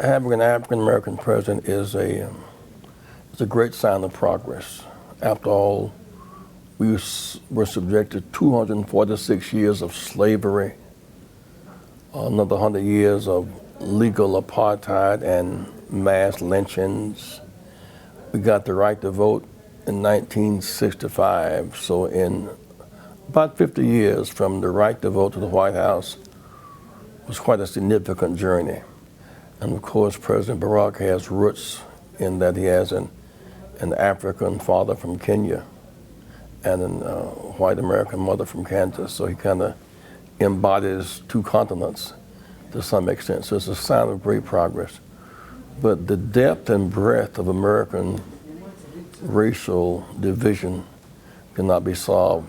having an African American president is a great sign of progress. After all, we were subjected to 246 years of slavery, another 100 years of legal apartheid and mass lynchings. We got the right to vote in 1965, so in about 50 years from the right to vote to the White House was quite a significant journey. And of course, President Barack has roots in that he has an African father from Kenya and a white American mother from Kansas, so he kind of embodies two continents to some extent. So it's a sign of great progress. But the depth and breadth of American racial division cannot be solved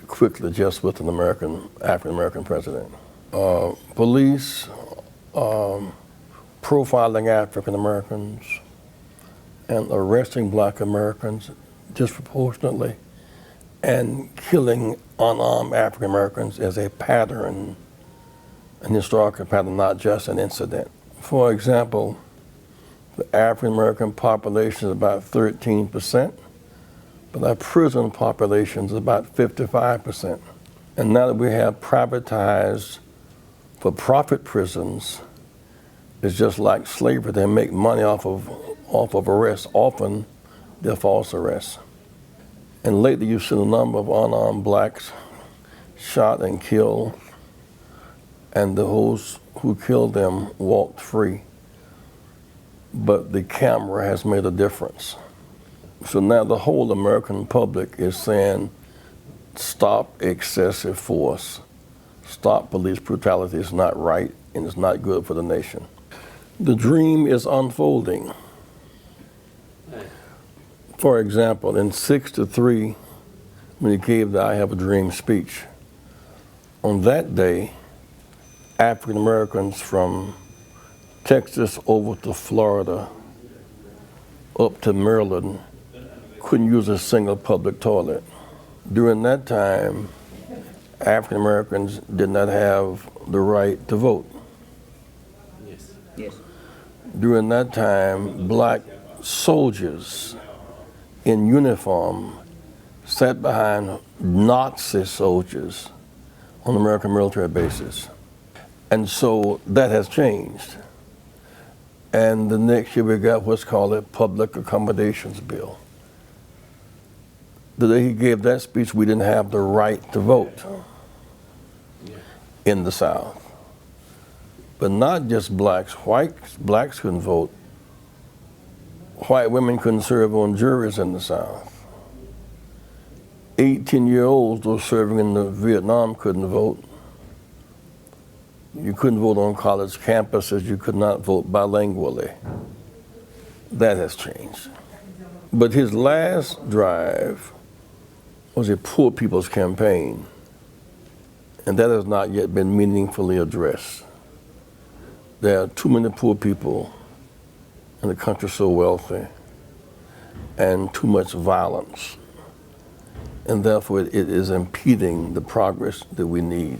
quickly just with an African-American president. Police profiling African Americans and arresting Black Americans disproportionately and killing unarmed African Americans is a pattern, an historical pattern, not just an incident. For example, the African American population is about 13%, but our prison population is about 55%. And now that we have privatized for-profit prisons, it's just like slavery. They make money off of arrests. Often they're false arrests. And lately you've seen a number of unarmed Blacks shot and killed, and those who killed them walked free. But the camera has made a difference. So now the whole American public is saying, stop excessive force, stop police brutality. It's not right and it's not good for the nation. The dream is unfolding. For example, in 6-3, when he gave the I Have a Dream speech, on that day, African Americans from Texas over to Florida, up to Maryland, couldn't use a single public toilet. During that time, African Americans did not have the right to vote. Yes. Yes. During that time, Black soldiers in uniform sat behind Nazi soldiers on American military bases. And so that has changed. And the next year we got what's called a Public Accommodations Bill. The day he gave that speech, we didn't have the right to vote in the South. But not just Blacks, Blacks couldn't vote. White women couldn't serve on juries in the South. 18-year-olds, those serving in the Vietnam, couldn't vote. You couldn't vote on college campuses. You could not vote bilingually. That has changed. But his last drive was a poor people's campaign, and that has not yet been meaningfully addressed. There are too many poor people, and the country so wealthy, and too much violence. And therefore it is impeding the progress that we need.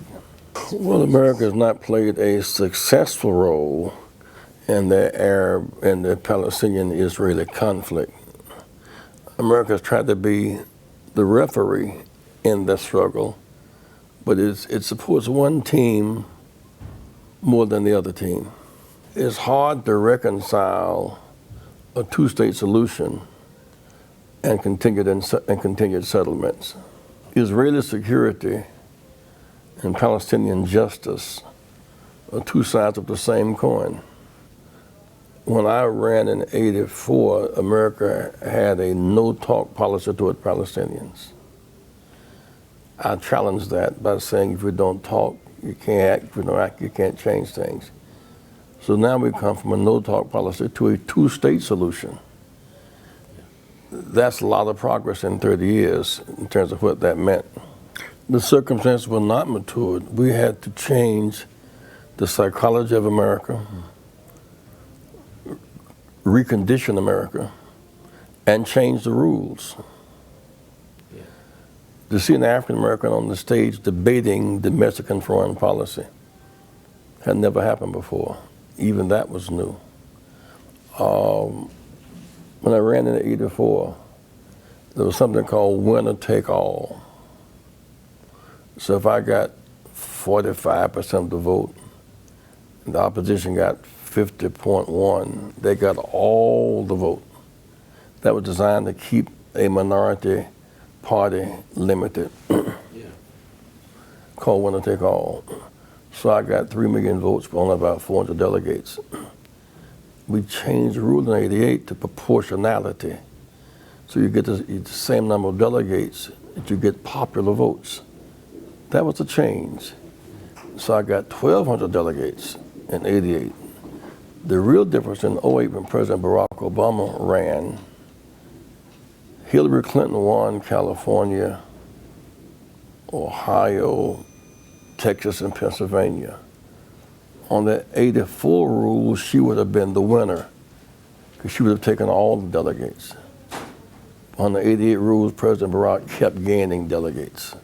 Well, America has not played a successful role in the Arab and the Palestinian-Israeli conflict. America has tried to be the referee in that struggle, but it supports one team more than the other team. It's hard to reconcile a two-state solution and continued settlements. Israeli security and Palestinian justice are two sides of the same coin. When I ran in '84, America had a no-talk policy toward Palestinians. I challenged that by saying if we don't talk, you can't act. If we don't act, you can't change things. So now we come from a no-talk policy to a two-state solution. That's a lot of progress in 30 years in terms of what that meant. The circumstances were not matured. We had to change the psychology of America, recondition America, and change the rules. Yeah. To see an African American on the stage debating domestic and foreign policy had never happened before. Even that was new. When I ran in '84, there was something called winner take all. So if I got 45% of the vote, and the opposition got 50.1, they got all the vote. That was designed to keep a minority party limited, called winner take all. So I got 3 million votes, but only about 400 delegates. We changed the rule in '88 to proportionality. So you get the same number of delegates, but you get popular votes. That was a change. So I got 1,200 delegates in '88. The real difference in '08 when President Barack Obama ran, Hillary Clinton won California, Ohio, Texas, and Pennsylvania. On the '84 rules, she would have been the winner because she would have taken all the delegates. On the '88 rules, President Barack kept gaining delegates.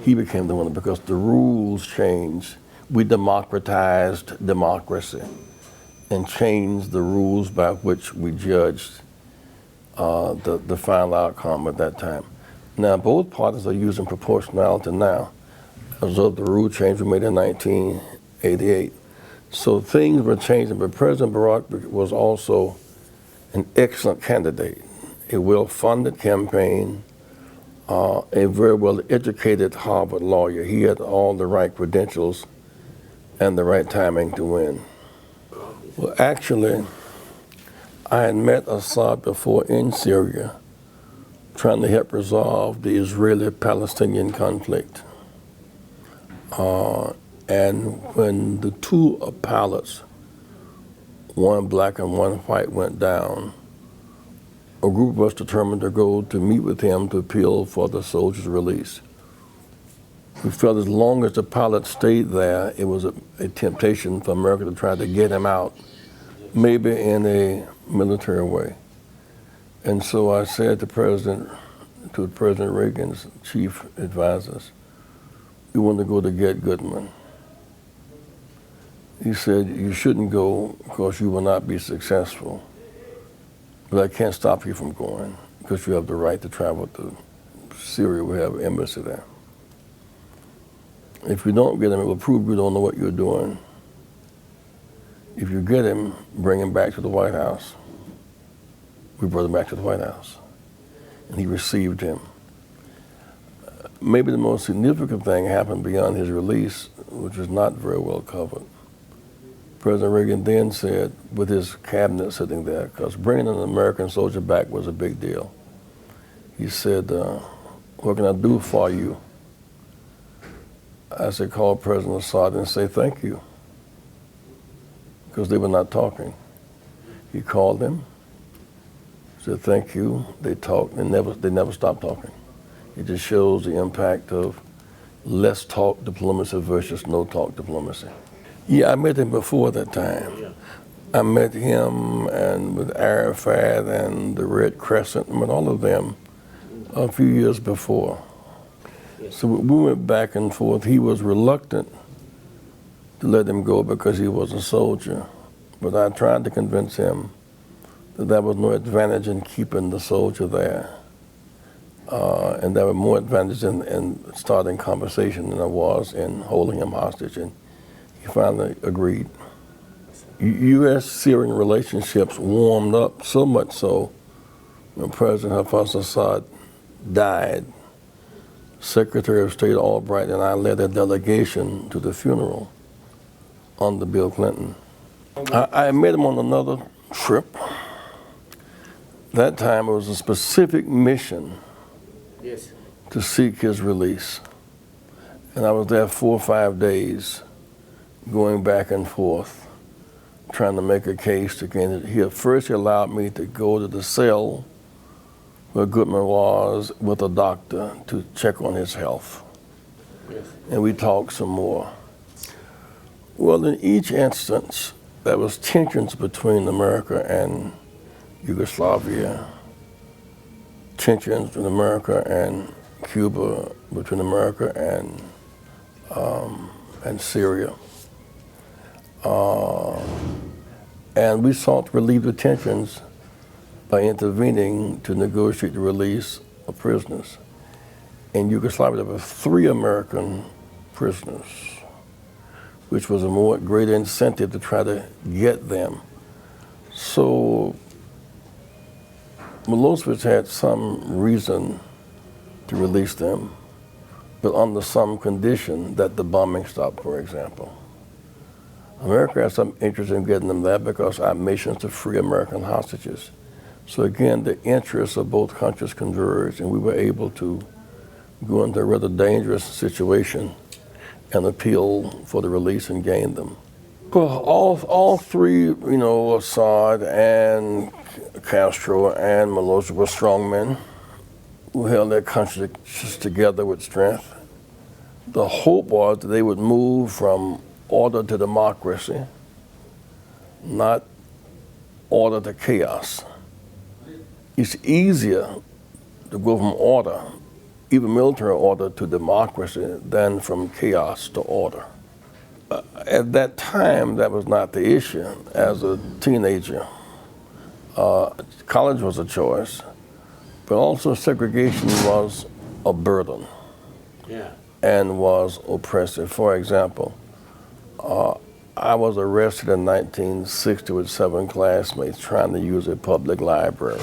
He became the winner because the rules changed. We democratized democracy and changed the rules by which we judged the final outcome at that time. Now, both parties are using proportionality now as of the rule change we made in 1988. So things were changing, but President Barack was also an excellent candidate, a well-funded campaign, a very well-educated Harvard lawyer. He had all the right credentials and the right timing to win. Well, actually, I had met Assad before in Syria, trying to help resolve the Israeli-Palestinian conflict. And when the two pilots, one black and one white, went down, a group of us determined to go to meet with him to appeal for the soldiers' release. We felt as long as the pilot stayed there, it was a temptation for America to try to get him out, maybe in a military way. And so I said to President Reagan's chief advisors, we want to go to get Goodman. He said, you shouldn't go because you will not be successful. But I can't stop you from going because you have the right to travel to Syria. We have an embassy there. If you don't get him, it will prove you don't know what you're doing. If you get him, bring him back to the White House. We brought him back to the White House. And he received him. Maybe the most significant thing happened beyond his release, which was not very well covered. President Reagan then said, with his cabinet sitting there, because bringing an American soldier back was a big deal, he said, what can I do for you? I said, call President Assad and say thank you, because they were not talking. He called them, said thank you, they talked, and they never stopped talking. It just shows the impact of less talk diplomacy versus no talk diplomacy. Yeah, I met him before that time. I met him and with Arafat and the Red Crescent, and with all of them a few years before. So we went back and forth. He was reluctant to let him go because he was a soldier. But I tried to convince him that there was no advantage in keeping the soldier there. And there were more advantages in starting conversation than there was in holding him hostage. And he finally agreed. U.S.-Syrian relationships warmed up so much so when President Hafez Assad died. Secretary of State Albright and I led a delegation to the funeral under Bill Clinton. I met him on another trip. That time it was a specific mission to seek his release. And I was there 4 or 5 days going back and forth, trying to make a case to gain it. He first allowed me to go to the cell where Goodman was with a doctor to check on his health. And we talked some more. Well, in each instance, there was tensions between America and Yugoslavia, tensions between America and Cuba, between America and Syria. And we sought to relieve the tensions by intervening to negotiate the release of prisoners. In Yugoslavia, there were 3 American prisoners, which was a greater incentive to try to get them. So Milosevic had some reason to release them, but under some condition that the bombing stopped, for example. America had some interest in getting them there because our mission is to free American hostages. So again, the interests of both countries converged, and we were able to go into a rather dangerous situation and appeal for the release and gain them. Well, all 3, Assad and Castro and Milosevic were strong men who held their countries together with strength. The hope was that they would move from order to democracy, not order to chaos. It's easier to go from order, even military order, to democracy than from chaos to order. At that time, that was not the issue. As a teenager, college was a choice, but also segregation was a burden. Yeah. And was oppressive. For example, I was arrested in 1960 with 7 classmates trying to use a public library.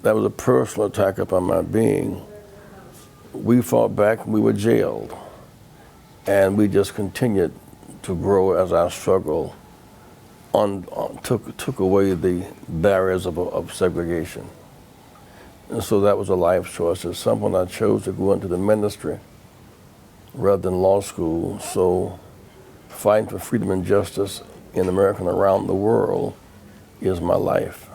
That was a personal attack upon my being. We fought back, we were jailed. And we just continued to grow as our struggle took away the barriers of segregation. And so that was a life choice. At some point I chose to go into the ministry rather than law school. So fighting for freedom and justice in America and around the world is my life.